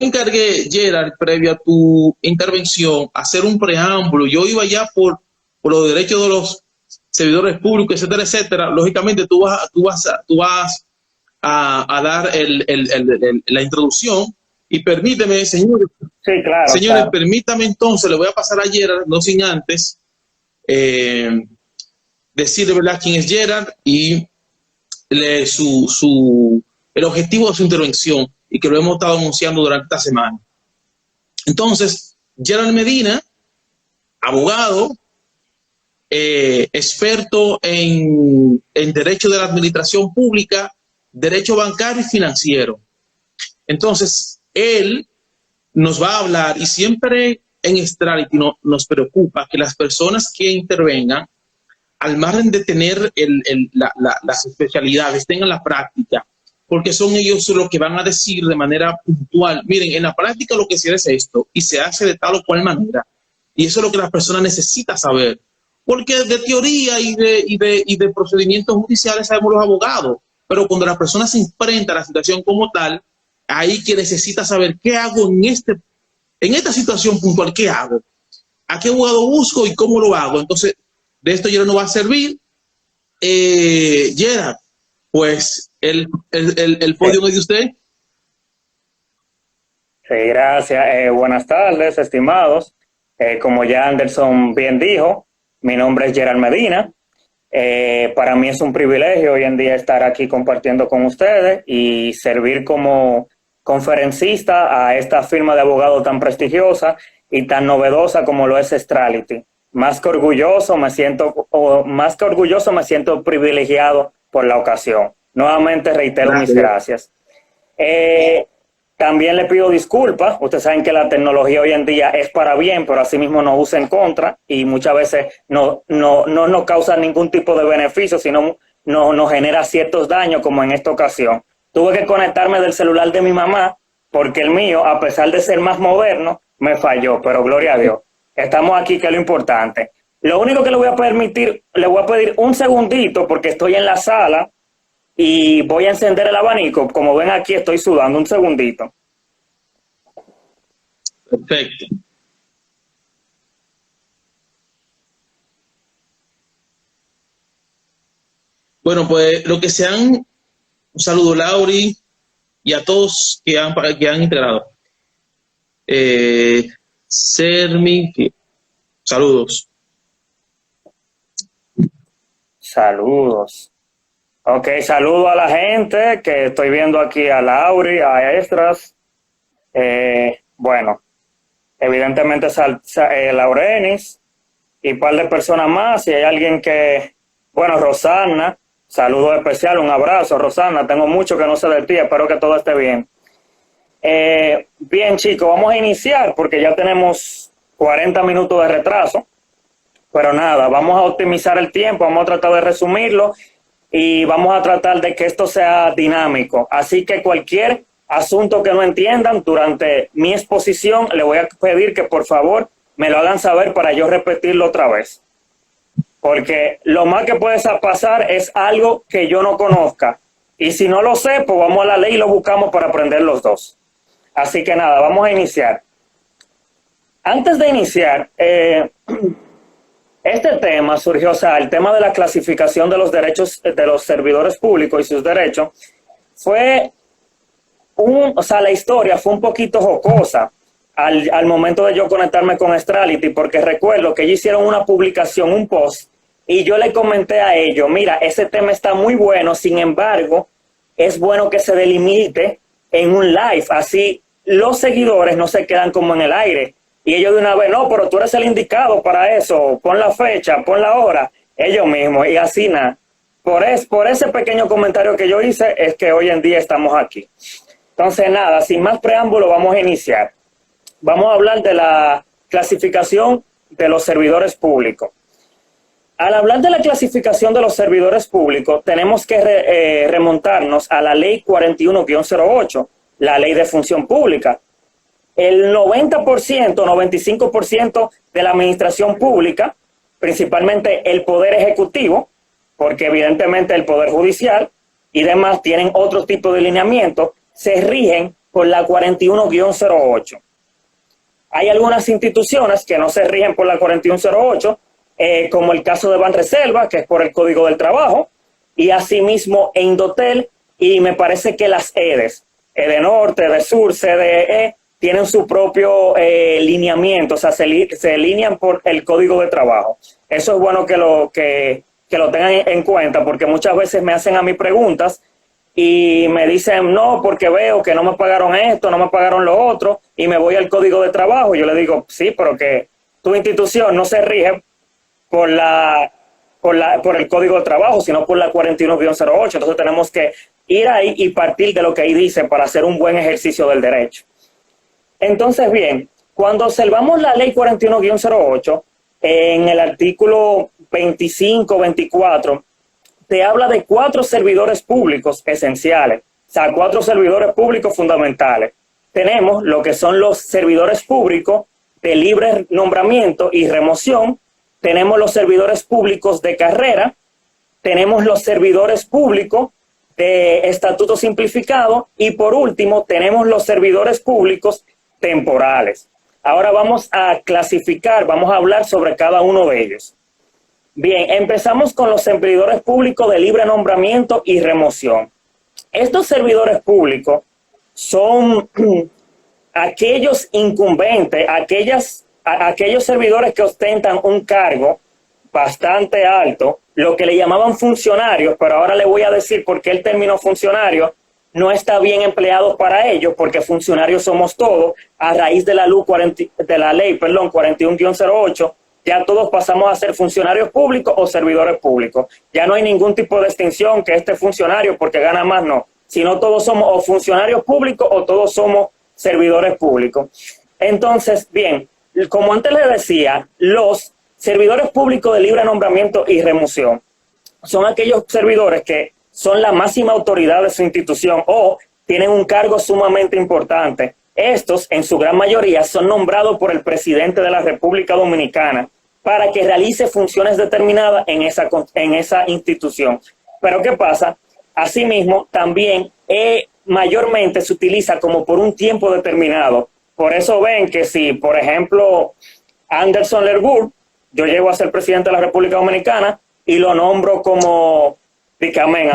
Encargué, Gerard, previo a tu intervención, hacer un preámbulo. Yo iba ya por los derechos de los servidores públicos, etcétera, etcétera. Lógicamente, tú vas a dar la introducción. Y permíteme, Sí, claro, señores, claro. permítame entonces, le voy a pasar a Gerard, no sin antes decirle, ¿verdad?, quién es Gerard y el objetivo de su intervención, y que lo hemos estado anunciando durante esta semana. Entonces, Gerard Medina, abogado, experto en derecho de la administración pública, derecho bancario y financiero. Entonces, él nos va a hablar, y siempre en Strategy nos preocupa que las personas que intervengan, al margen de tener las especialidades, tengan la práctica, porque son ellos los que van a decir de manera puntual, miren, en la práctica lo que se hace es esto, y se hace de tal o cual manera, y eso es lo que la persona necesita saber, porque de teoría y de procedimientos judiciales sabemos los abogados, pero cuando la persona se enfrenta a la situación como tal, ahí que necesita saber qué hago en esta situación puntual, qué hago, a qué abogado busco y cómo lo hago. Entonces, de esto ya no va a servir. Gerard, pues el Sí, podio es de usted. sí, gracias. Buenas tardes, estimados. Como ya Anderson bien dijo, mi nombre es Gerard Medina. Para mí es un privilegio hoy en día estar aquí compartiendo con ustedes y servir como conferencista a esta firma de abogados tan prestigiosa y tan novedosa como lo es Strategy. Más que orgulloso me siento privilegiado por la ocasión. Nuevamente reitero mis Gracias. gracias. Eh, También le pido disculpas. Ustedes saben que la tecnología hoy en día es para bien, pero asimismo nos usa en contra y muchas veces no nos causa ningún tipo de beneficio, sino nos genera ciertos daños, como en esta ocasión. Tuve que conectarme del celular de mi mamá porque el mío, a pesar de ser más moderno, me falló, pero gloria a Dios. Estamos aquí, que es lo importante. Lo único que le voy a pedir un segundito porque estoy en la sala y voy a encender el abanico. Como ven aquí, estoy sudando. Un segundito. Perfecto. Bueno, pues lo que sean, un saludo, Lauri, y a todos que han integrado. Sermi, saludos. Saludos. Ok, saludo a la gente que estoy viendo aquí, a Lauri, a Estras. Bueno, evidentemente Laurenis y un par de personas más. Si hay alguien que, bueno, Rosana, saludo especial, un abrazo, Rosana. Tengo mucho que no sé de ti, espero que todo esté bien. Bien, chicos, vamos a iniciar porque ya tenemos 40 minutos de retraso. Pero nada, vamos a optimizar el tiempo, vamos a tratar de resumirlo y vamos a tratar de que esto sea dinámico. Así que cualquier asunto que no entiendan durante mi exposición, le voy a pedir que por favor me lo hagan saber para yo repetirlo otra vez. Porque lo más que puede pasar es algo que yo no conozca. Y si no lo sé, pues vamos a la ley y lo buscamos para aprender los dos. Así que nada, vamos a iniciar. Antes de iniciar, este tema surgió, o sea, el tema de la clasificación de los derechos de los servidores públicos y sus derechos, la historia fue un poquito jocosa al momento de yo conectarme con Strategy, porque recuerdo que ellos hicieron una publicación, un post, y yo le comenté a ellos, mira, ese tema está muy bueno, sin embargo, es bueno que se delimite en un live, así los seguidores no se quedan como en el aire. Y ellos de una vez, no, pero tú eres el indicado para eso, pon la fecha, pon la hora, ellos mismos, y así nada. Por ese pequeño comentario que yo hice es que hoy en día estamos aquí. Entonces nada, sin más preámbulo vamos a iniciar. Vamos a hablar de la clasificación de los servidores públicos. Al hablar de la clasificación de los servidores públicos, tenemos que remontarnos a la ley 41-08, la ley de función pública. El 90%, 95% de la administración pública principalmente el Poder Ejecutivo, porque evidentemente el Poder Judicial y demás tienen otro tipo de lineamiento, se rigen por la 41-08. Hay algunas instituciones que no se rigen por la 4108, como el caso de Banreserva, que es por el Código del Trabajo, y asimismo Indotel, y me parece que las EDES, EDENorte, EDESUR, CDE, tienen su propio lineamiento, o sea, se alinean por el Código de Trabajo. Eso es bueno que lo tengan en cuenta, porque muchas veces me hacen a mí preguntas y me dicen, no, porque veo que no me pagaron esto, no me pagaron lo otro, y me voy al Código de Trabajo. Yo le digo, sí, pero que tu institución no se rige por el Código de Trabajo, sino por la 41-08. Entonces tenemos que ir ahí y partir de lo que ahí dice para hacer un buen ejercicio del derecho. Entonces, bien, cuando observamos la ley 41-08, en el artículo 25-24, te habla de 4 servidores públicos esenciales, o sea, 4 servidores públicos fundamentales. Tenemos lo que son los servidores públicos de libre nombramiento y remoción, tenemos los servidores públicos de carrera, tenemos los servidores públicos de estatuto simplificado y por último tenemos los servidores públicos temporales. Ahora vamos a clasificar, vamos a hablar sobre cada uno de ellos. Bien, empezamos con los servidores públicos de libre nombramiento y remoción. Estos servidores públicos son aquellos incumbentes, aquellos servidores que ostentan un cargo bastante alto, lo que le llamaban funcionarios, pero ahora le voy a decir por qué el término funcionario no está bien empleado para ellos, porque funcionarios somos todos. A raíz de la ley 41-08, ya todos pasamos a ser funcionarios públicos o servidores públicos. Ya no hay ningún tipo de distinción que este funcionario porque gana más, no. Sino todos somos o funcionarios públicos o todos somos servidores públicos. Entonces, bien, como antes les decía, los servidores públicos de libre nombramiento y remoción son aquellos servidores que son la máxima autoridad de su institución o tienen un cargo sumamente importante. Estos, en su gran mayoría, son nombrados por el presidente de la República Dominicana para que realice funciones determinadas en esa institución. Pero ¿qué pasa? Asimismo, también mayormente se utiliza como por un tiempo determinado. Por eso ven que si, por ejemplo, Anderson Lergur, yo llego a ser presidente de la República Dominicana y lo nombro como... Amén.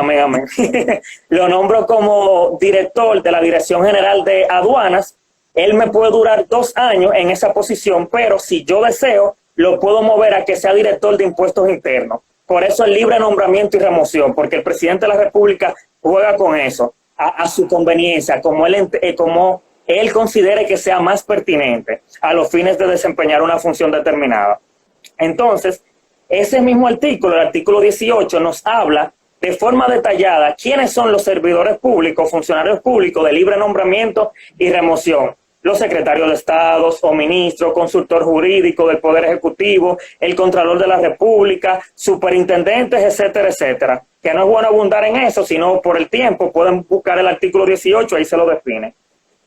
Lo nombro como director de la Dirección General de Aduanas. Él me puede durar 2 años en esa posición, pero si yo deseo, lo puedo mover a que sea director de impuestos internos. Por eso el libre nombramiento y remoción, porque el presidente de la República juega con eso, a su conveniencia, como él considere que sea más pertinente a los fines de desempeñar una función determinada. Entonces, ese mismo artículo, el artículo 18, nos habla de forma detallada quiénes son los servidores públicos, funcionarios públicos de libre nombramiento y remoción. Los secretarios de Estado o ministros, consultor jurídico del Poder Ejecutivo, el Contralor de la República, superintendentes, etcétera, etcétera. Que no es bueno abundar en eso, sino por el tiempo pueden buscar el artículo 18, ahí se lo define.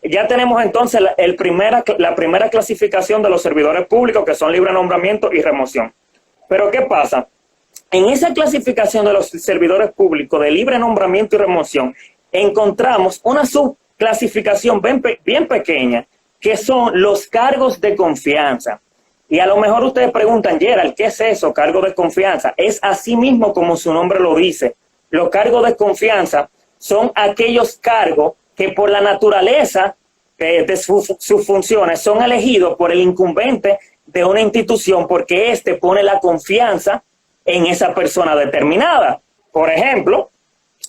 Ya tenemos entonces la primera clasificación de los servidores públicos, que son libre nombramiento y remoción. Pero ¿qué pasa? En esa clasificación de los servidores públicos de libre nombramiento y remoción, encontramos una subclasificación bien pequeña, que son los cargos de confianza. Y a lo mejor ustedes preguntan, Gerald, ¿qué es eso, cargo de confianza? Es así mismo como su nombre lo dice. Los cargos de confianza son aquellos cargos que por la naturaleza de sus funciones son elegidos por el incumbente de una institución porque éste pone la confianza en esa persona determinada. Por ejemplo,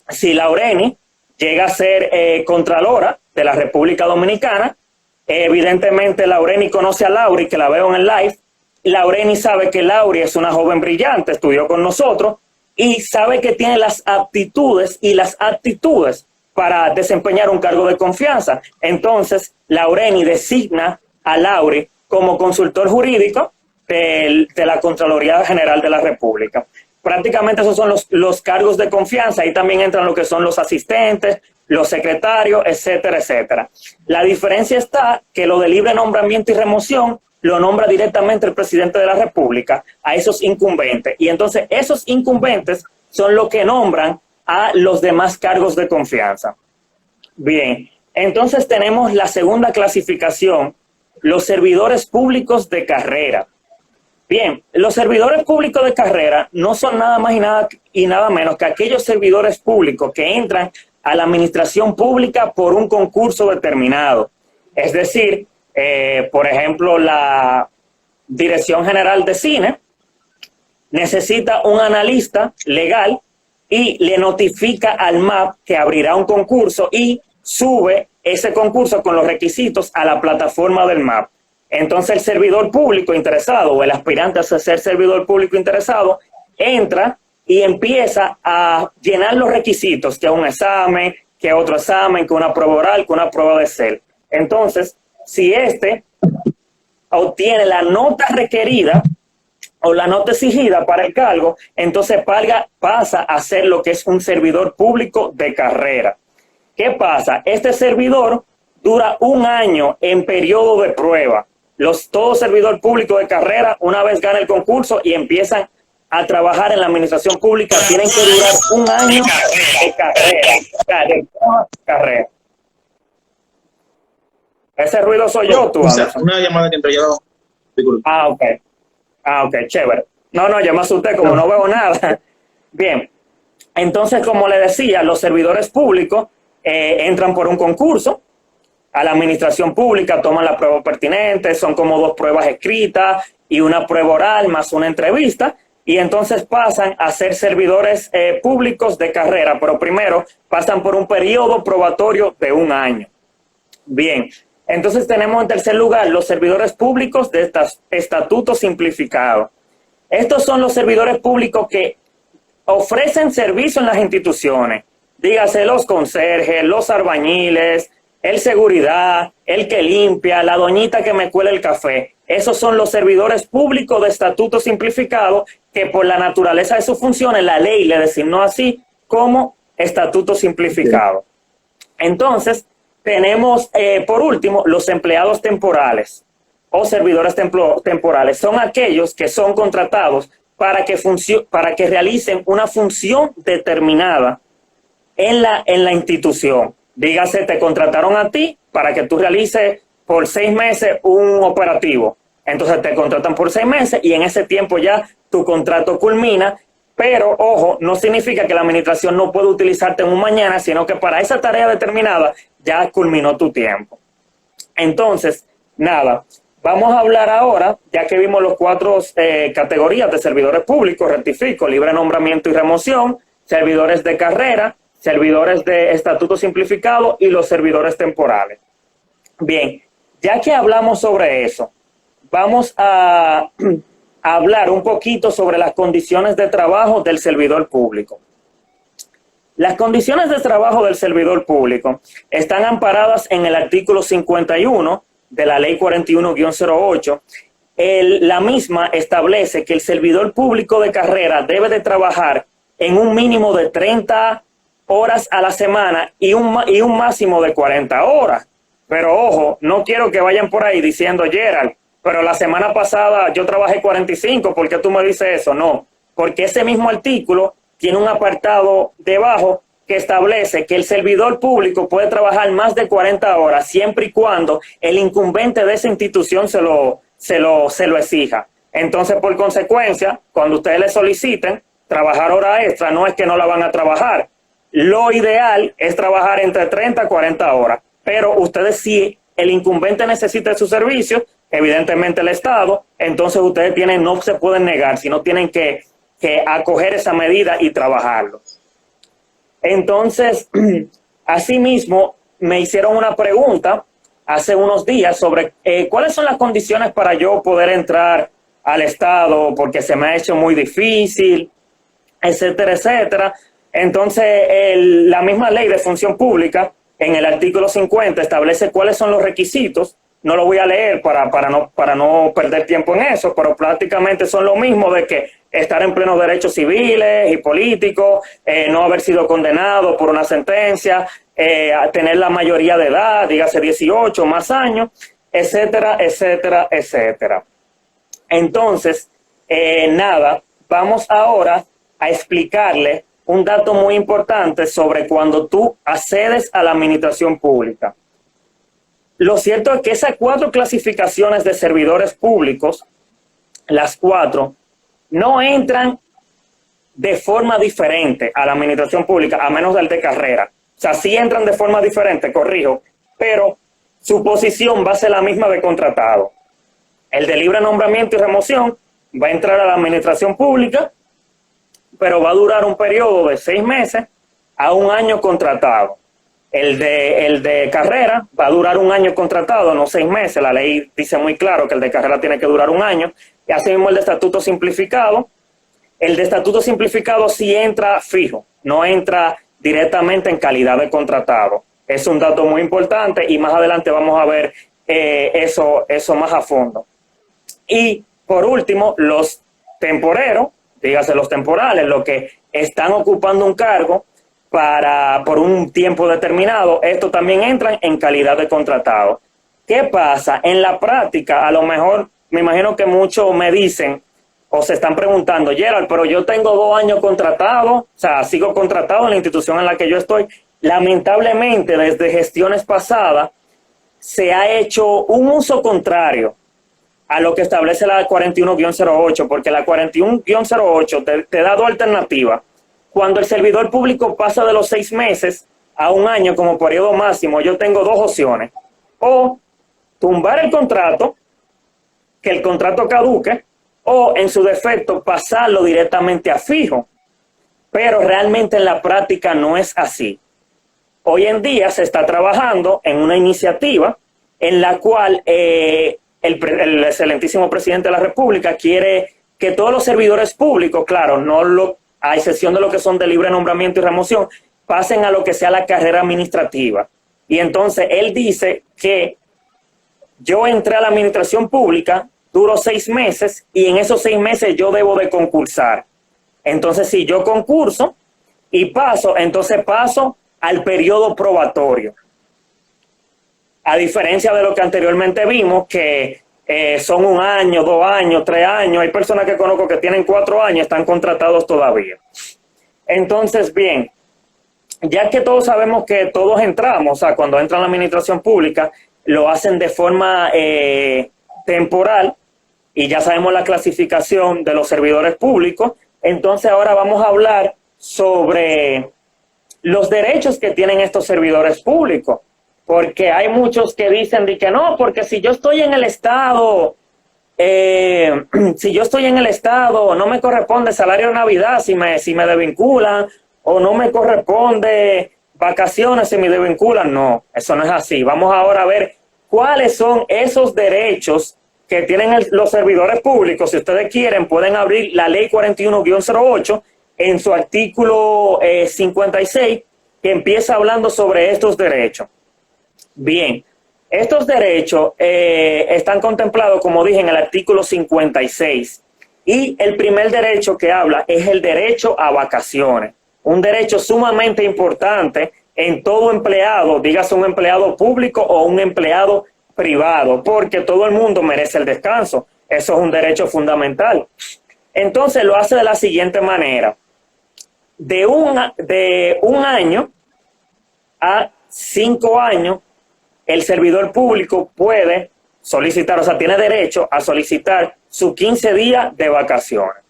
si Laureni llega a ser Contralora de la República Dominicana, evidentemente Laureni conoce a Lauri, que la veo en el live. Laureni sabe que Lauri es una joven brillante, estudió con nosotros, y sabe que tiene las aptitudes y las actitudes para desempeñar un cargo de confianza. Entonces, Laureni designa a Lauri como consultor jurídico de la Contraloría General de la República. Prácticamente esos son los cargos de confianza. Ahí también entran lo que son los asistentes, los secretarios, etcétera, etcétera. La diferencia está que lo de libre nombramiento y remoción lo nombra directamente el presidente de la República a esos incumbentes. Y entonces esos incumbentes son los que nombran a los demás cargos de confianza. Bien, entonces tenemos la segunda clasificación, los servidores públicos de carrera. Bien, los servidores públicos de carrera no son nada más y nada menos que aquellos servidores públicos que entran a la administración pública por un concurso determinado. Es decir, por ejemplo, la Dirección General de Cine necesita un analista legal y le notifica al MAP que abrirá un concurso y sube ese concurso con los requisitos a la plataforma del MAP. Entonces el servidor público interesado o el aspirante a ser servidor público interesado entra y empieza a llenar los requisitos, que un examen, que otro examen, que una prueba oral, que una prueba de CEL. Entonces, si este obtiene la nota requerida o la nota exigida para el cargo, entonces pasa a ser lo que es un servidor público de carrera. ¿Qué pasa? Este servidor dura 1 año en periodo de prueba. Todo servidor público de carrera, una vez gana el concurso y empiezan a trabajar en la administración pública, tienen que durar 1 año de carrera. Ese ruido soy yo, tú. Una llamada que entró ya. Ok, chévere. No, yo me asusté como no veo nada. Bien, entonces, como le decía, los servidores públicos entran por un concurso a la administración pública, toman la prueba pertinente, son como 2 pruebas escritas y una prueba oral más una entrevista, y entonces pasan a ser servidores públicos de carrera, pero primero pasan por un periodo probatorio de 1 año. Bien, entonces tenemos en tercer lugar los servidores públicos de estatuto simplificado. Estos son los servidores públicos que ofrecen servicio en las instituciones, dígase los conserjes, los albañiles, el seguridad, el que limpia, la doñita que me cuela el café. Esos son los servidores públicos de estatuto simplificado que por la naturaleza de sus funciones la ley le designó así como estatuto simplificado. Entonces, tenemos por último los empleados temporales o servidores temporales. Son aquellos que son contratados para que realicen una función determinada en la institución. Dígase, te contrataron a ti para que tú realices por 6 meses un operativo. Entonces te contratan por 6 meses y en ese tiempo ya tu contrato culmina. Pero, ojo, no significa que la administración no puede utilizarte en un mañana, sino que para esa tarea determinada ya culminó tu tiempo. Entonces, nada, vamos a hablar ahora, ya que vimos los 4 categorías de servidores públicos, rectifico, libre nombramiento y remoción, servidores de carrera, servidores de estatuto simplificado y los servidores temporales. Bien, ya que hablamos sobre eso, vamos a hablar un poquito sobre las condiciones de trabajo del servidor público. Las condiciones de trabajo del servidor público están amparadas en el artículo 51 de la Ley 41-08. La misma establece que el servidor público de carrera debe de trabajar en un mínimo de 30 horas a la semana y un máximo de 40 horas. Pero ojo, no quiero que vayan por ahí diciendo, Gerald, pero la semana pasada yo trabajé 45, ¿por qué tú me dices eso? No, porque ese mismo artículo tiene un apartado debajo que establece que el servidor público puede trabajar más de 40 horas siempre y cuando el incumbente de esa institución se lo exija. Entonces, por consecuencia, cuando ustedes le soliciten trabajar hora extra, no es que no la van a trabajar. Lo ideal es trabajar entre 30 a 40 horas, pero ustedes, si el incumbente necesita su servicio, evidentemente el Estado, entonces ustedes no se pueden negar, sino tienen que acoger esa medida y trabajarlo. Entonces, asimismo, me hicieron una pregunta hace unos días sobre cuáles son las condiciones para yo poder entrar al Estado, porque se me ha hecho muy difícil, etcétera, etcétera. Entonces, la misma ley de función pública, en el artículo 50, establece cuáles son los requisitos. No lo voy a leer para no perder tiempo en eso, pero prácticamente son lo mismo de que estar en plenos derechos civiles y políticos, no haber sido condenado por una sentencia, tener la mayoría de edad, dígase 18 o más años, etcétera, etcétera, etcétera. Entonces, nada, vamos ahora a explicarle un dato muy importante sobre cuando tú accedes a la administración pública. Lo cierto es que esas 4 clasificaciones de servidores públicos, las 4, no entran de forma diferente a la administración pública, a menos del de carrera. O sea, sí entran de forma diferente, corrijo, pero su posición va a ser la misma de contratado. El de libre nombramiento y remoción va a entrar a la administración pública, pero va a durar un periodo de 6 meses a 1 año contratado. El de carrera va a durar 1 año contratado, no 6 meses. La ley dice muy claro que el de carrera tiene que durar 1 año. Y así mismo el de estatuto simplificado. El de estatuto simplificado sí entra fijo, no entra directamente en calidad de contratado. Es un dato muy importante y más adelante vamos a ver eso más a fondo. Y por último, los temporeros, dígase los temporales, los que están ocupando un cargo por un tiempo determinado, estos también entran en calidad de contratado. ¿Qué pasa? En la práctica, a lo mejor, me imagino que muchos me dicen o se están preguntando, Gerald, pero yo tengo 2 años contratado, o sea, sigo contratado en la institución en la que yo estoy. Lamentablemente, desde gestiones pasadas, se ha hecho un uso contrario a lo que establece la 41-08, porque la 41-08 te da 2 alternativas. Cuando el servidor público pasa de los 6 meses a 1 año como periodo máximo, yo tengo 2 opciones. O tumbar el contrato, que el contrato caduque, o en su defecto pasarlo directamente a fijo. Pero realmente en la práctica no es así. Hoy en día se está trabajando en una iniciativa en la cual el excelentísimo presidente de la República quiere que todos los servidores públicos, claro, a excepción de lo que son de libre nombramiento y remoción, pasen a lo que sea la carrera administrativa. Y entonces él dice que yo entré a la administración pública, duro 6 meses y en esos 6 meses yo debo de concursar. Entonces, si yo concurso y paso, entonces paso al periodo probatorio. A diferencia de lo que anteriormente vimos, que son 1 año, 2 años, 3 años. Hay personas que conozco que tienen 4 años, están contratados todavía. Entonces, bien, ya que todos sabemos que todos entramos, o sea, cuando entran a la administración pública, lo hacen de forma temporal, y ya sabemos la clasificación de los servidores públicos. Entonces ahora vamos a hablar sobre los derechos que tienen estos servidores públicos, porque hay muchos que dicen de que no, porque si yo estoy en el Estado, no me corresponde salario de Navidad si me desvinculan, o no me corresponde vacaciones si me desvinculan. No, eso no es así. Vamos ahora a ver cuáles son esos derechos que tienen los servidores públicos. Si ustedes quieren, pueden abrir la ley 41-08 en su artículo 56, que empieza hablando sobre estos derechos. Bien, estos derechos están contemplados, como dije, en el artículo 56. Y el primer derecho que habla es el derecho a vacaciones. Un derecho sumamente importante en todo empleado, dígase un empleado público o un empleado privado, porque todo el mundo merece el descanso. Eso es un derecho fundamental. Entonces lo hace de la siguiente manera. De un año a 5 años, el servidor público puede solicitar, o sea, tiene derecho a solicitar sus 15 días de vacaciones.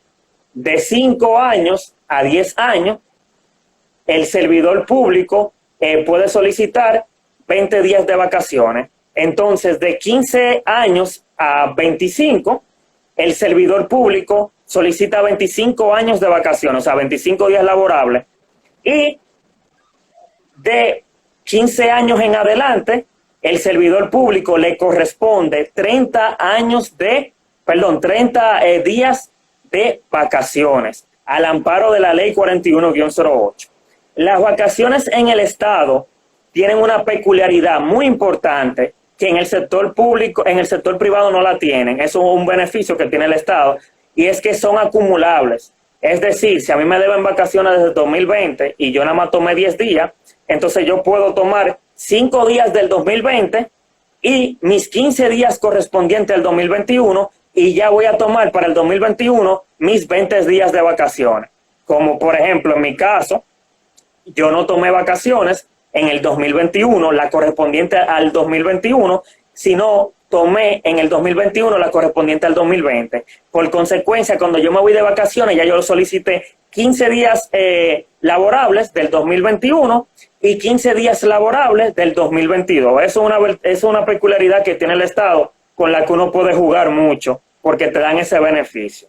De 5 años a 10 años, el servidor público puede solicitar 20 días de vacaciones. Entonces, de 15 años a 25, el servidor público solicita 25 años de vacaciones, o sea, 25 días laborables. Y de 15 años en adelante, el servidor público le corresponde 30 días de vacaciones, al amparo de la ley 41-08. Las vacaciones en el Estado tienen una peculiaridad muy importante que en el sector público, en el sector privado no la tienen. Eso es un beneficio que tiene el Estado, y es que son acumulables. Es decir, si a mí me deben vacaciones desde 2020 y yo nada más tomé 10 días, entonces yo puedo tomar 5 días del 2020 y mis 15 días correspondientes al 2021 y ya voy a tomar para el 2021 mis 20 días de vacaciones. Como por ejemplo en mi caso, yo no tomé vacaciones en el 2021, la correspondiente al 2021, sino tomé en el 2021 la correspondiente al 2020. Por consecuencia, cuando yo me voy de vacaciones, ya yo lo solicité 15 días laborables del 2021 y 15 días laborables del 2022. Eso es una peculiaridad que tiene el Estado con la que uno puede jugar mucho porque te dan ese beneficio.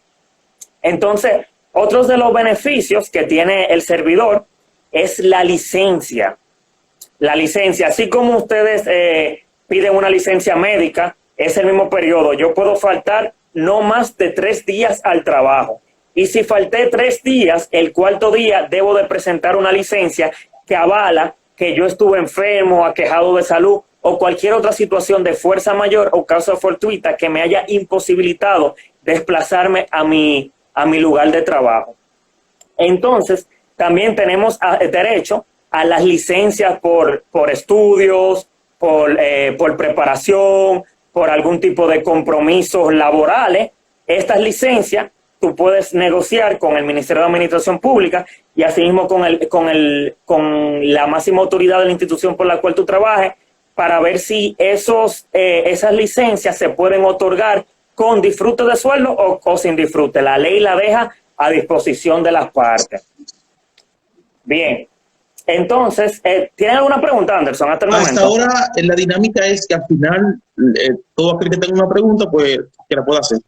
Entonces, otros de los beneficios que tiene el servidor es la licencia. La licencia, así como ustedes piden una licencia médica, es el mismo periodo. Yo puedo faltar no más de 3 días al trabajo. Y si falté 3 días, el cuarto día debo de presentar una licencia que avala que yo estuve enfermo, aquejado de salud o cualquier otra situación de fuerza mayor o causa fortuita que me haya imposibilitado desplazarme a mi lugar de trabajo. Entonces, también tenemos derecho a las licencias por estudios, por preparación, por algún tipo de compromisos laborales. Estas licencias tú puedes negociar con el Ministerio de Administración Pública y asimismo con la máxima autoridad de la institución por la cual tú trabajes para ver si esas licencias se pueden otorgar con disfrute de sueldo o sin disfrute. La ley la deja a disposición de las partes. Bien. Entonces, ¿tienen alguna pregunta, Anderson, hasta el momento? Hasta ahora, la dinámica es que al final, todo aquel que tenga una pregunta, pues, que la pueda hacer.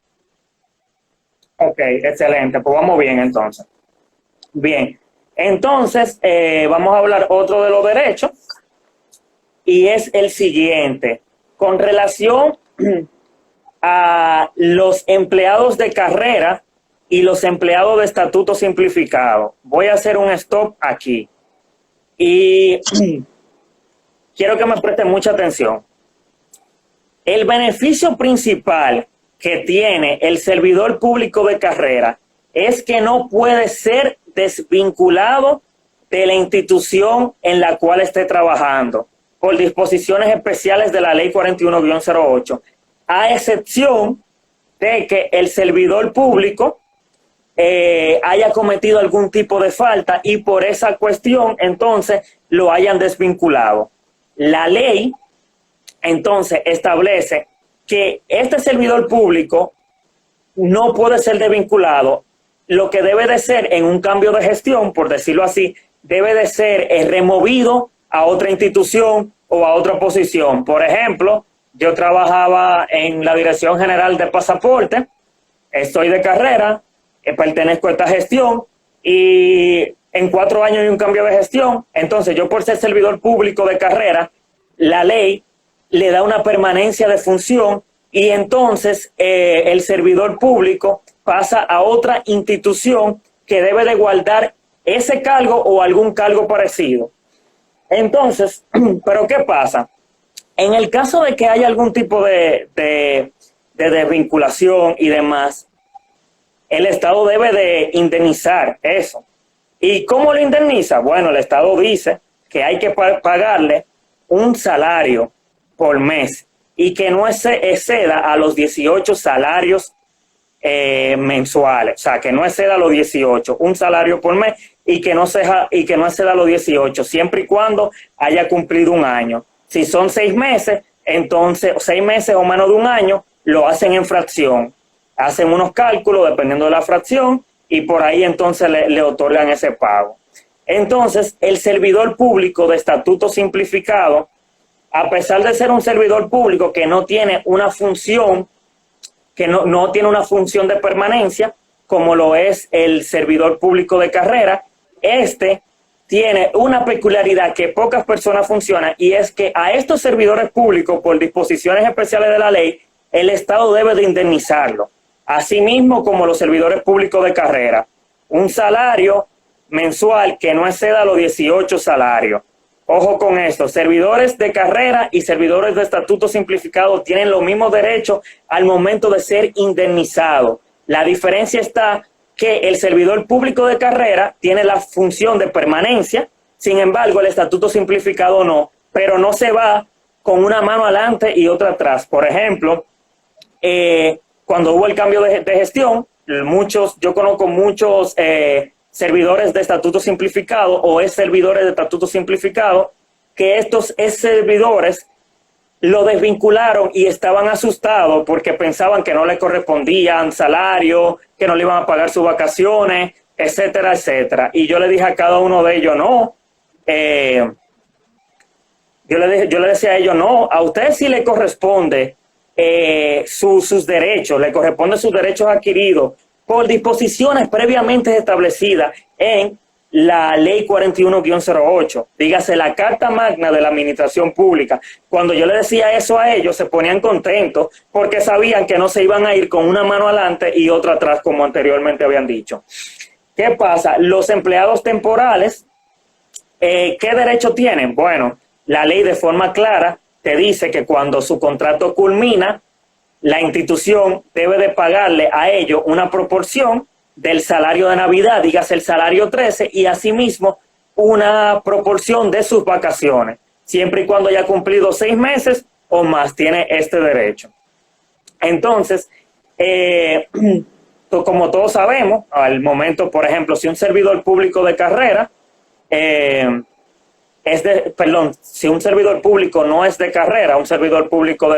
Ok, excelente. Pues vamos bien, entonces. Bien. Entonces, vamos a hablar otro de los derechos, y es el siguiente. Con relación a los empleados de carrera y los empleados de estatuto simplificado, voy a hacer un stop aquí. Y quiero que me presten mucha atención. El beneficio principal que tiene el servidor público de carrera es que no puede ser desvinculado de la institución en la cual esté trabajando por disposiciones especiales de la Ley 41-08, a excepción de que el servidor público haya cometido algún tipo de falta y por esa cuestión entonces lo hayan desvinculado. La ley entonces establece que este servidor público no puede ser desvinculado. Lo que debe de ser en un cambio de gestión, por decirlo así, debe de ser removido a otra institución o a otra posición. Por ejemplo, yo trabajaba en la Dirección General de Pasaporte, estoy de carrera, pertenezco a esta gestión y en 4 años hay un cambio de gestión. Entonces yo, por ser servidor público de carrera, la ley le da una permanencia de función y entonces el servidor público pasa a otra institución que debe de guardar ese cargo o algún cargo parecido. Entonces, ¿pero qué pasa? En el caso de que haya algún tipo de desvinculación y demás, el Estado debe de indemnizar eso. ¿Y cómo lo indemniza? Bueno, el Estado dice que hay que pagarle un salario por mes y que no exceda a los 18 salarios mensuales. O sea, que no exceda a los 18, un salario por mes y que no exceda a los 18, siempre y cuando haya cumplido un año. Si son 6 meses, entonces 6 meses o menos de un año, lo hacen en fracción. Hacen unos cálculos dependiendo de la fracción y por ahí entonces le otorgan ese pago. Entonces, el servidor público de estatuto simplificado, a pesar de ser un servidor público que no tiene una función, que no tiene una función de permanencia, como lo es el servidor público de carrera, tiene una peculiaridad que pocas personas funcionan, y es que a estos servidores públicos, por disposiciones especiales de la ley, el Estado debe de indemnizarlo. Asimismo, como los servidores públicos de carrera, un salario mensual que no exceda los 18 salarios. Ojo con esto, servidores de carrera y servidores de estatuto simplificado tienen los mismos derechos al momento de ser indemnizados. La diferencia está que el servidor público de carrera tiene la función de permanencia, sin embargo el estatuto simplificado no, pero no se va con una mano adelante y otra atrás. Por ejemplo, cuando hubo el cambio de gestión, yo conozco muchos servidores de estatuto simplificado o servidores de estatuto simplificado, que estos servidores lo desvincularon y estaban asustados porque pensaban que no le correspondían salario, que no le iban a pagar sus vacaciones, etcétera, etcétera. Y yo le dije a cada uno de ellos, no, yo le decía a ellos, no, a usted sí le corresponde sus derechos, le corresponden sus derechos adquiridos por disposiciones previamente establecidas en la ley 41-08, dígase la Carta Magna de la Administración Pública. Cuando yo le decía eso a ellos, se ponían contentos porque sabían que no se iban a ir con una mano adelante y otra atrás, como anteriormente habían dicho. ¿Qué pasa? Los empleados temporales, ¿qué derecho tienen? Bueno, la ley de forma clara te dice que cuando su contrato culmina, la institución debe de pagarle a ellos una proporción del salario de Navidad, dígase el salario 13, y asimismo una proporción de sus vacaciones, siempre y cuando haya cumplido 6 meses o más, tiene este derecho. Entonces, como todos sabemos, al momento, por ejemplo, si un servidor público de carrera, si un servidor público no es de carrera, un servidor público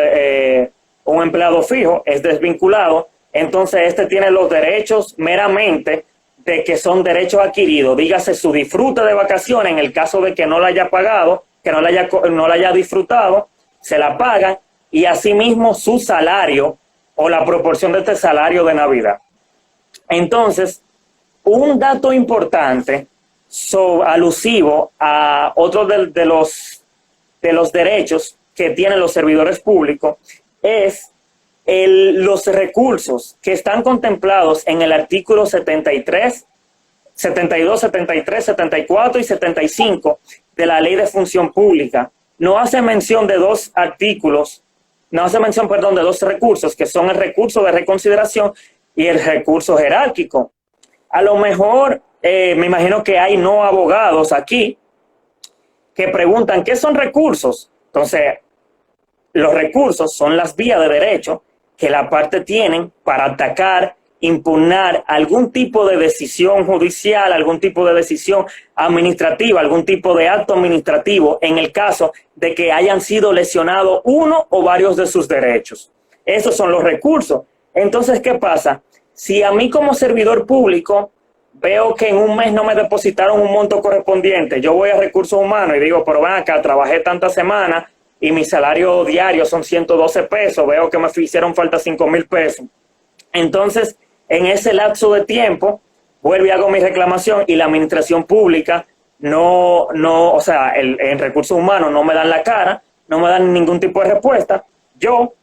un empleado fijo es desvinculado, entonces este tiene los derechos meramente de que son derechos adquiridos, dígase su disfrute de vacaciones en el caso de que no la haya pagado, que no la haya disfrutado, se la pagan, y asimismo su salario o la proporción de este salario de Navidad. Entonces, un dato importante alusivo a otro de los derechos que tienen los servidores públicos es los recursos que están contemplados en el artículo 73, 72, 73, 74 y 75 de la Ley de Función Pública. No hace mención de dos recursos, que son el recurso de reconsideración y el recurso jerárquico. A lo mejor, me imagino que hay no abogados aquí que preguntan, ¿qué son recursos? Entonces, los recursos son las vías de derecho que la parte tienen para atacar, impugnar algún tipo de decisión judicial, algún tipo de decisión administrativa, algún tipo de acto administrativo en el caso de que hayan sido lesionados uno o varios de sus derechos. Esos son los recursos. Entonces, ¿qué pasa? Si a mí como servidor público veo que en un mes no me depositaron un monto correspondiente, yo voy a recursos humanos y digo, pero ven acá, trabajé tantas semanas y mi salario diario son 112 pesos, veo que me hicieron falta 5,000 pesos. Entonces, en ese lapso de tiempo, vuelvo y hago mi reclamación y la administración pública en recursos humanos no me dan la cara, no me dan ningún tipo de respuesta. Yo,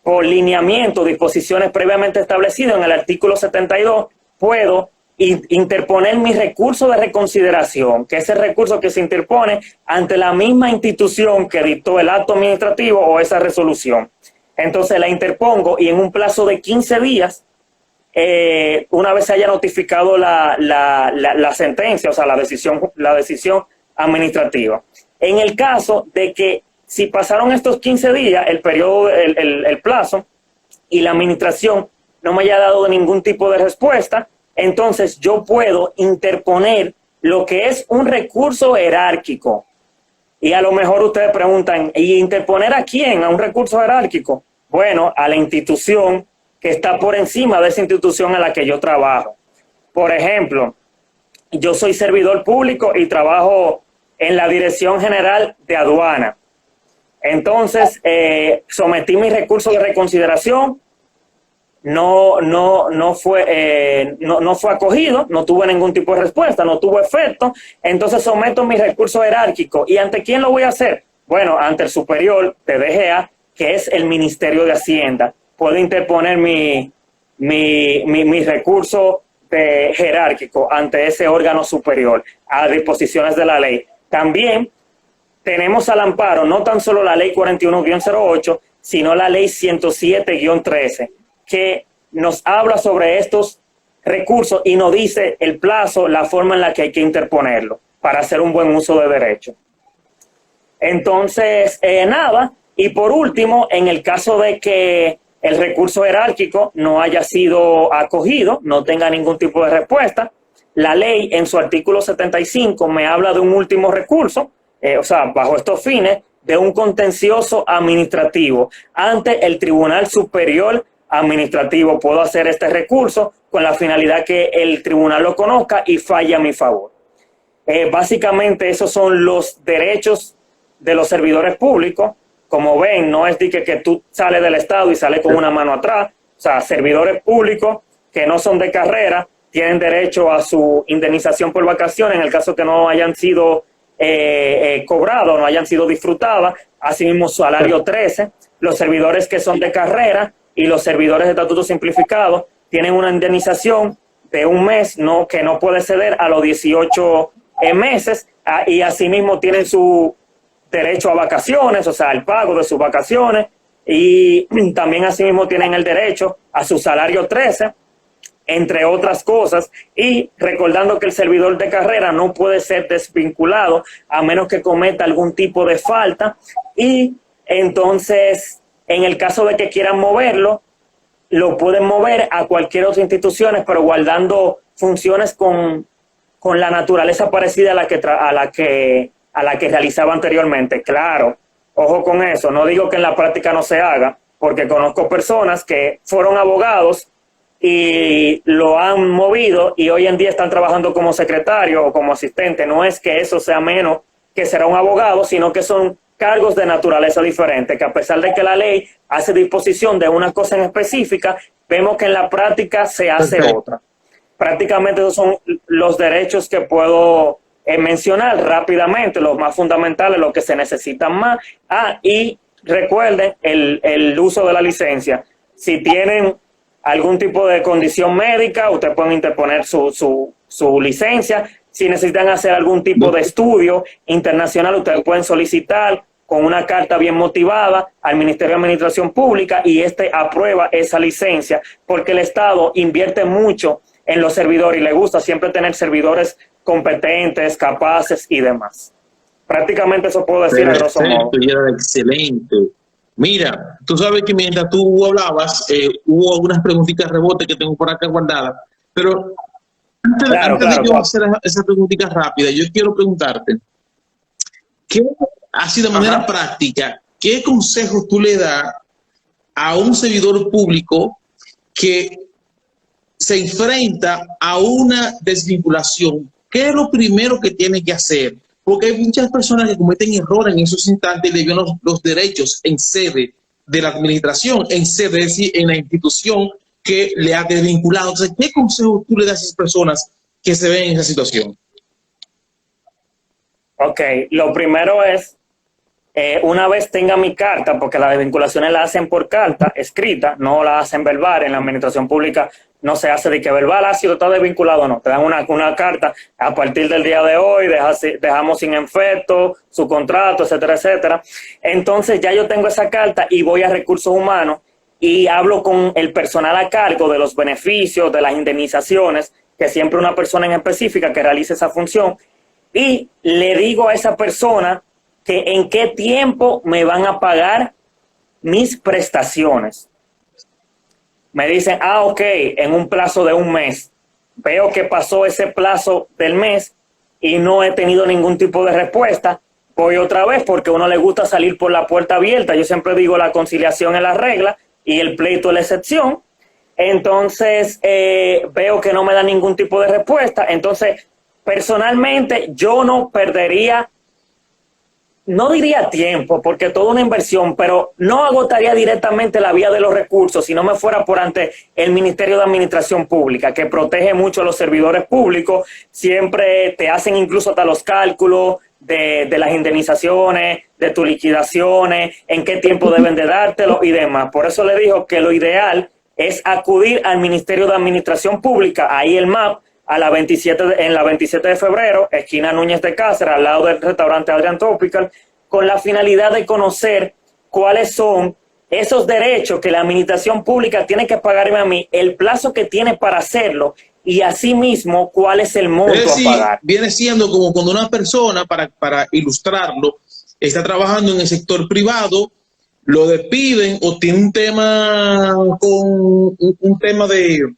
por lineamiento, disposiciones previamente establecidas en el artículo 72, puedo interponer mi recurso de reconsideración, que es el recurso que se interpone ante la misma institución que dictó el acto administrativo o esa resolución. Entonces la interpongo y en un plazo de 15 días, una vez se haya notificado la sentencia, o sea, la decisión administrativa. En el caso de que si pasaron estos 15 días, el periodo, el plazo, y la administración no me haya dado ningún tipo de respuesta, entonces yo puedo interponer lo que es un recurso jerárquico. Y a lo mejor ustedes preguntan, ¿y interponer a quién? ¿A un recurso jerárquico? Bueno, a la institución que está por encima de esa institución a la que yo trabajo. Por ejemplo, yo soy servidor público y trabajo en la Dirección General de Aduana. Entonces, sometí mi recurso de reconsideración, no fue acogido, no tuve ningún tipo de respuesta, no tuvo efecto, entonces someto mi recurso jerárquico. ¿Y ante quién lo voy a hacer? Bueno, ante el superior de DGA, que es el Ministerio de Hacienda. Puedo interponer mi recurso jerárquico ante ese órgano superior a disposiciones de la ley. También tenemos al amparo no tan solo la ley 41-08, sino la ley 107-13, que nos habla sobre estos recursos y nos dice el plazo, la forma en la que hay que interponerlo para hacer un buen uso de derecho. Entonces, Y por último, en el caso de que el recurso jerárquico no haya sido acogido, no tenga ningún tipo de respuesta, la ley en su artículo 75 me habla de un último recurso, o sea, bajo estos fines, de un contencioso administrativo ante el Tribunal Superior Administrativo. Puedo hacer este recurso con la finalidad que el tribunal lo conozca y falle a mi favor. Básicamente esos son los derechos de los servidores públicos. Como ven, no es de que tú sales del Estado y sales con una mano atrás. O sea, servidores públicos que no son de carrera tienen derecho a su indemnización por vacaciones en el caso que no hayan sido cobradas, no hayan sido disfrutadas. Asimismo, salario 13. Los servidores que son de carrera y los servidores de estatuto simplificado tienen una indemnización de un mes que no puede ceder a los 18 meses, y asimismo tienen su derecho a vacaciones, o sea, el pago de sus vacaciones, y también asimismo tienen el derecho a su salario 13, entre otras cosas, y recordando que el servidor de carrera no puede ser desvinculado a menos que cometa algún tipo de falta, y entonces, en el caso de que quieran moverlo, lo pueden mover a cualquier otra institución, pero guardando funciones con la naturaleza parecida a la que realizaba anteriormente. Claro, ojo con eso, no digo que en la práctica no se haga, porque conozco personas que fueron abogados y lo han movido y hoy en día están trabajando como secretario o como asistente. No es que eso sea menos que será un abogado, sino que son cargos de naturaleza diferente, que a pesar de que la ley hace disposición de una cosa en específica, vemos que en la práctica se hace otra. Prácticamente esos son los derechos que puedo mencionar rápidamente, los más fundamentales, los que se necesitan más. Y recuerden el uso de la licencia. Si tienen algún tipo de condición médica, ustedes pueden interponer su licencia. Si necesitan hacer algún tipo de estudio internacional, ustedes pueden solicitar con una carta bien motivada al Ministerio de Administración Pública y aprueba esa licencia, porque el Estado invierte mucho en los servidores y le gusta siempre tener servidores competentes, capaces y demás. Prácticamente eso puedo decir a grosso modo. Excelente. Mira, tú sabes que mientras tú hablabas, hubo algunas preguntitas rebote que tengo por acá guardadas, pero antes de yo hacer esa preguntita rápida, yo quiero preguntarte, ¿qué, así de manera práctica, qué consejos tú le das a un servidor público que se enfrenta a una desvinculación? ¿Qué es lo primero que tiene que hacer? Porque hay muchas personas que cometen errores en esos instantes y le violan los derechos en sede de la administración, en sede, es decir, en la institución que le ha desvinculado. Entonces, ¿qué consejo tú le das a esas personas que se ven en esa situación? Ok, lo primero es, una vez tenga mi carta, porque las desvinculaciones las hacen por carta escrita, no la hacen verbal. En la administración pública no se hace de que verbal ha sido todo desvinculado, no. Te dan una carta, a partir del día de hoy dejamos sin efecto su contrato, etcétera, etcétera. Entonces ya yo tengo esa carta y voy a recursos humanos y hablo con el personal a cargo de los beneficios, de las indemnizaciones, que siempre una persona en específica que realice esa función, y le digo a esa persona que en qué tiempo me van a pagar mis prestaciones. Me dicen, ok, en un plazo de un mes. Veo que pasó ese plazo del mes y no he tenido ningún tipo de respuesta. Voy otra vez porque a uno le gusta salir por la puerta abierta. Yo siempre digo, la conciliación es la regla y el pleito es la excepción. Entonces, veo que no me da ningún tipo de respuesta. Entonces, personalmente, yo no perdería, no diría tiempo, porque toda una inversión, pero no agotaría directamente la vía de los recursos si no me fuera por ante el Ministerio de Administración Pública, que protege mucho a los servidores públicos. Siempre te hacen incluso hasta los cálculos de las indemnizaciones, de tus liquidaciones, en qué tiempo deben de dártelo y demás. Por eso le digo que lo ideal es acudir al Ministerio de Administración Pública, ahí el MAP, en la 27 de febrero, esquina Núñez de Cáceres, al lado del restaurante Adrian Tropical, con la finalidad de conocer cuáles son esos derechos que la administración pública tiene que pagarme a mí, el plazo que tiene para hacerlo y asimismo cuál es el monto a pagar. Viene siendo como cuando una persona, para ilustrarlo, está trabajando en el sector privado lo despiden o tiene un tema con un tema de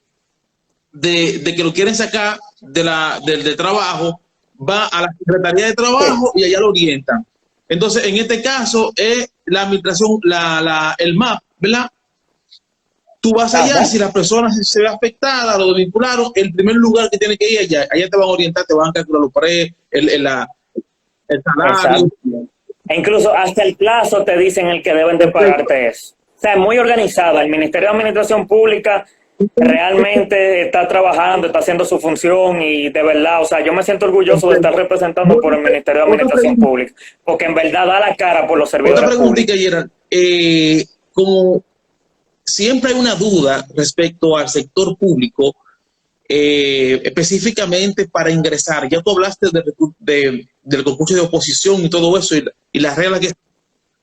que lo quieren sacar del trabajo, va a la Secretaría de Trabajo y allá lo orientan. Entonces, en este caso, es la administración, el MAP, ¿verdad? Tú vas allá, si la persona se ve afectada, lo vincularon, el primer lugar que tiene que ir allá te van a orientar, te van a calcular los precios, el salario. Exacto. E incluso hasta el plazo te dicen el que deben de pagarte eso. O sea, es muy organizada. El Ministerio de Administración Pública realmente está trabajando, está haciendo su función y de verdad, o sea, yo me siento orgulloso de estar representando por el Ministerio de Administración Pública, porque en verdad da la cara por los servidores públicos. Otra preguntita, Gerard. como siempre hay una duda respecto al sector público, específicamente para ingresar. Ya tú hablaste del concurso de oposición y todo eso y las reglas que...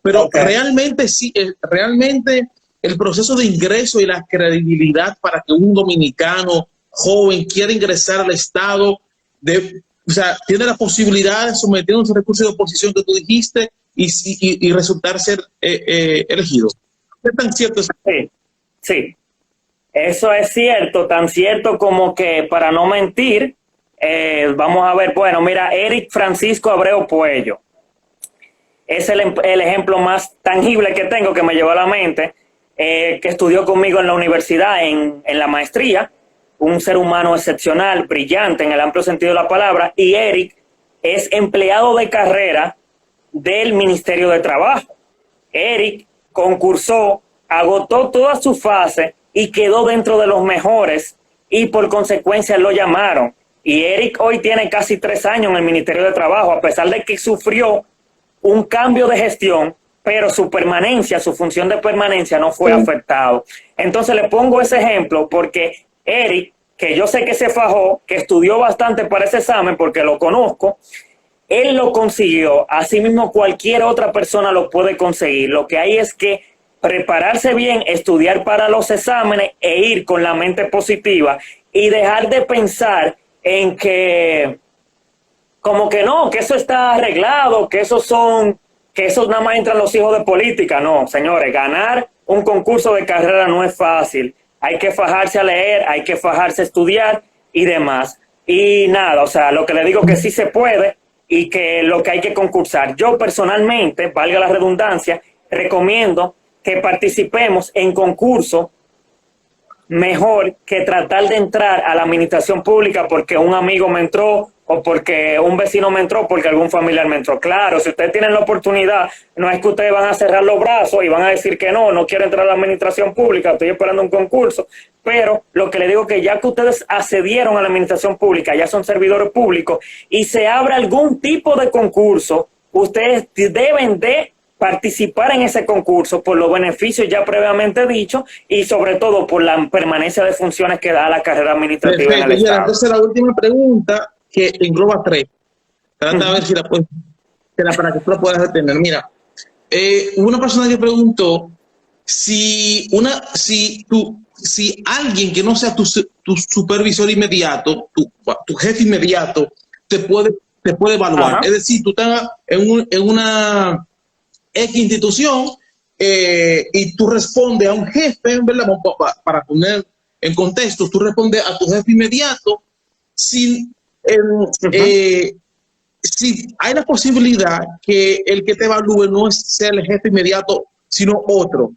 Pero realmente sí, realmente el proceso de ingreso y la credibilidad para que un dominicano joven quiera ingresar al Estado, o sea, tiene la posibilidad de someter un recurso de oposición que tú dijiste y resultar ser elegido. ¿Qué tan cierto es? Sí, sí. Eso es cierto, tan cierto como que, para no mentir, vamos a ver, bueno, mira, Eric Francisco Abreu Puello es el ejemplo más tangible que tengo, que me llevó a la mente, que estudió conmigo en la universidad, en la maestría, un ser humano excepcional, brillante en el amplio sentido de la palabra, y Eric es empleado de carrera del Ministerio de Trabajo. Eric concursó, agotó toda su fase y quedó dentro de los mejores y por consecuencia lo llamaron. Y Eric hoy tiene casi 3 años en el Ministerio de Trabajo, a pesar de que sufrió un cambio de gestión, pero su permanencia, su función de permanencia no fue afectado. Entonces le pongo ese ejemplo porque Eric, que yo sé que se fajó, que estudió bastante para ese examen porque lo conozco, él lo consiguió. Asimismo, cualquier otra persona lo puede conseguir. Lo que hay es que prepararse bien, estudiar para los exámenes e ir con la mente positiva y dejar de pensar en que como que no, que eso está arreglado, que eso nada más entran los hijos de política. No, señores, ganar un concurso de carrera no es fácil. Hay que fajarse a leer, hay que fajarse a estudiar y demás. Y nada, o sea, lo que le digo que sí se puede y que lo que hay que concursar. Yo personalmente, valga la redundancia, recomiendo que participemos en concursos mejor que tratar de entrar a la administración pública porque un amigo me entró o porque un vecino me entró, porque algún familiar me entró. Claro, si ustedes tienen la oportunidad, no es que ustedes van a cerrar los brazos y van a decir que no quiero entrar a la administración pública, estoy esperando un concurso, pero lo que les digo es que ya que ustedes accedieron a la administración pública, ya son servidores públicos y se abre algún tipo de concurso, ustedes deben de participar en ese concurso por los beneficios ya previamente dichos y sobre todo por la permanencia de funciones que da la carrera administrativa. Perfecto, en el Estado. Entonces la última pregunta, que engloba 3. Trata a ver si para que tú la puedas retener. Mira, una persona que preguntó si alguien que no sea tu supervisor inmediato, tu jefe inmediato, te puede evaluar. Ajá. Es decir, tú estás en una X institución y tú respondes a un jefe, ¿verdad? Para poner en contexto, tú respondes a tu jefe inmediato sin... si hay la posibilidad que el que te evalúe no sea el jefe inmediato, sino otro.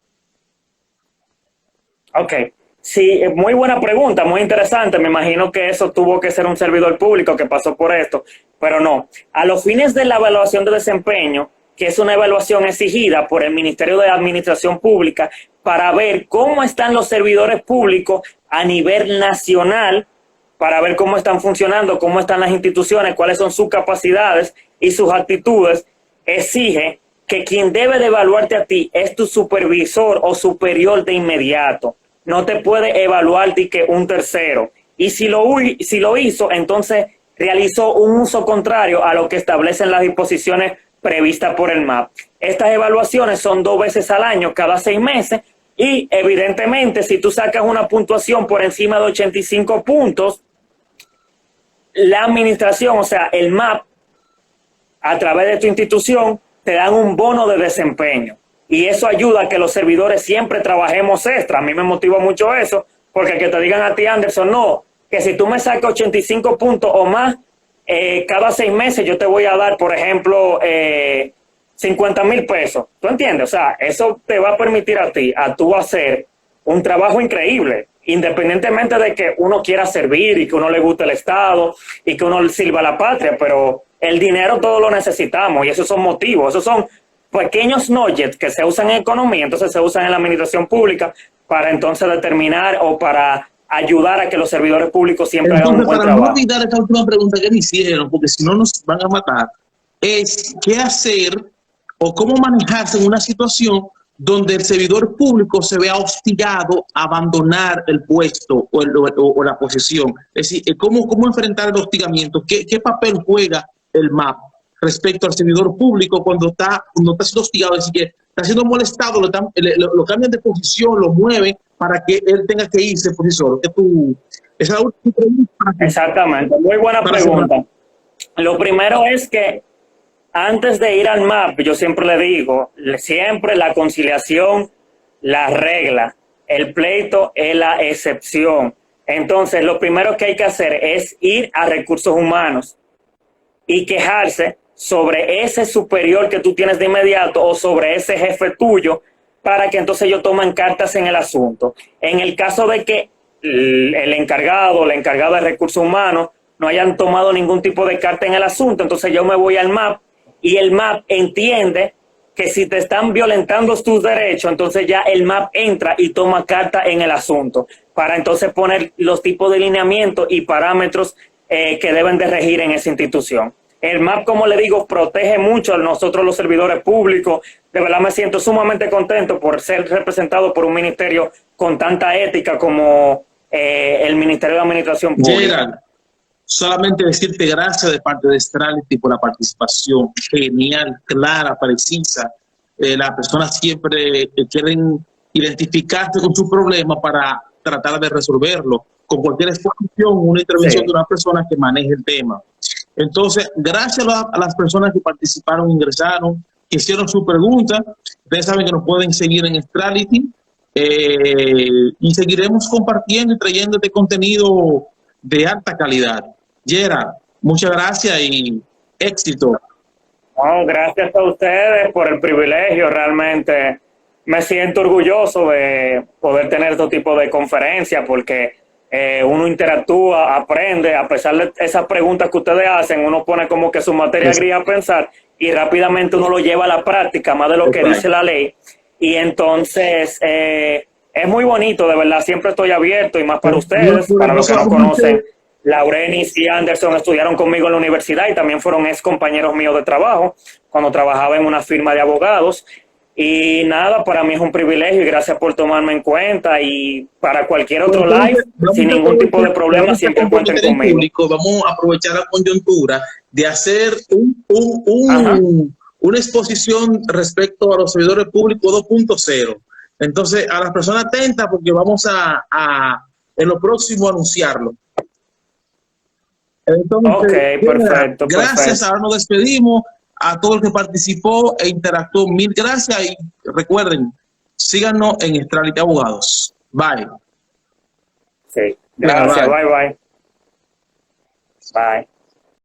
Ok, sí, muy buena pregunta, muy interesante. Me imagino que eso tuvo que ser un servidor público que pasó por esto, pero no. A los fines de la evaluación de desempeño, que es una evaluación exigida por el Ministerio de Administración Pública para ver cómo están los servidores públicos a nivel nacional, para ver cómo están funcionando, cómo están las instituciones, cuáles son sus capacidades y sus actitudes, exige que quien debe de evaluarte a ti es tu supervisor o superior de inmediato. No te puede evaluar que un tercero. Y si lo hizo, entonces realizó un uso contrario a lo que establecen las disposiciones previstas por el MAP. Estas evaluaciones son 2 veces al año, cada 6 meses, y evidentemente si tú sacas una puntuación por encima de 85 puntos, la administración, o sea, el MAP, a través de tu institución, te dan un bono de desempeño. y eso ayuda a que los servidores siempre trabajemos extra. A mí me motiva mucho eso, porque que te digan a ti, Anderson, no, que si tú me sacas 85 puntos o más, cada 6 meses yo te voy a dar, por ejemplo, 50,000 pesos. ¿Tú entiendes? O sea, eso te va a permitir a ti, a tú hacer un trabajo increíble, independientemente de que uno quiera servir y que uno le guste el Estado y que uno le sirva a la patria, pero el dinero todos lo necesitamos y esos son motivos, esos son pequeños nuggets que se usan en economía, entonces se usan en la administración pública para entonces determinar o para ayudar a que los servidores públicos siempre hagan un buen para trabajo. no olvidar esta última pregunta que me hicieron, porque si no nos van a matar, es qué hacer o cómo manejarse en una situación donde el servidor público se vea hostigado a abandonar el puesto o la posición. Es decir, cómo enfrentar el hostigamiento, qué papel juega el MAP respecto al servidor público cuando está siendo hostigado, es decir, que está siendo molestado, lo cambian de posición, lo mueven para que él tenga que irse por sí solo. Esa es la última pregunta. Exactamente, muy buena pregunta. Lo primero es que antes de ir al MAP, yo siempre le digo, siempre la conciliación, la regla, el pleito es la excepción. Entonces, lo primero que hay que hacer es ir a recursos humanos y quejarse sobre ese superior que tú tienes de inmediato o sobre ese jefe tuyo para que entonces ellos tomen cartas en el asunto. En el caso de que el encargado, la encargada de recursos humanos no hayan tomado ningún tipo de carta en el asunto, entonces yo me voy al MAP y el MAP entiende que si te están violentando tus derechos, entonces ya el MAP entra y toma carta en el asunto para entonces poner los tipos de lineamientos y parámetros que deben de regir en esa institución. El MAP, como le digo, protege mucho a nosotros los servidores públicos. De verdad me siento sumamente contento por ser representado por un ministerio con tanta ética como el Ministerio de Administración Pública. Gerald, solamente decirte gracias de parte de Strategy por la participación genial, clara, precisa. Las personas siempre quieren identificarse con su problema para tratar de resolverlo con cualquier exposición, una intervención de una persona que maneje el tema. Entonces, gracias a las personas que participaron, ingresaron, que hicieron su pregunta. Ustedes saben que nos pueden seguir en Strategy y seguiremos compartiendo y trayendo este contenido de alta calidad. Gerald, muchas gracias y éxito. Oh, gracias a ustedes por el privilegio. Realmente me siento orgulloso de poder tener este tipo de conferencias porque uno interactúa, aprende, a pesar de esas preguntas que ustedes hacen, uno pone como que su materia gris a pensar y rápidamente uno lo lleva a la práctica, más de lo que dice la ley. Y entonces es muy bonito, de verdad, siempre estoy abierto y más para ustedes, para los que no conocen. Laurenis y Anderson estudiaron conmigo en la universidad y también fueron ex compañeros míos de trabajo cuando trabajaba en una firma de abogados. Y nada, para mí es un privilegio y gracias por tomarme en cuenta. Y para cualquier otro live, sin ningún tipo de problema, siempre cuenten conmigo. Vamos a aprovechar la coyuntura de hacer una exposición respecto a los servidores públicos 2.0. Entonces, a las personas atentas porque vamos a en lo próximo anunciarlo. Entonces, ok, perfecto. Gracias, perfecto. ahora nos despedimos. A todo el que participó e interactuó, mil gracias y recuerden, síganos en Strategy Abogados. Bye. Sí, gracias, bye. Bye.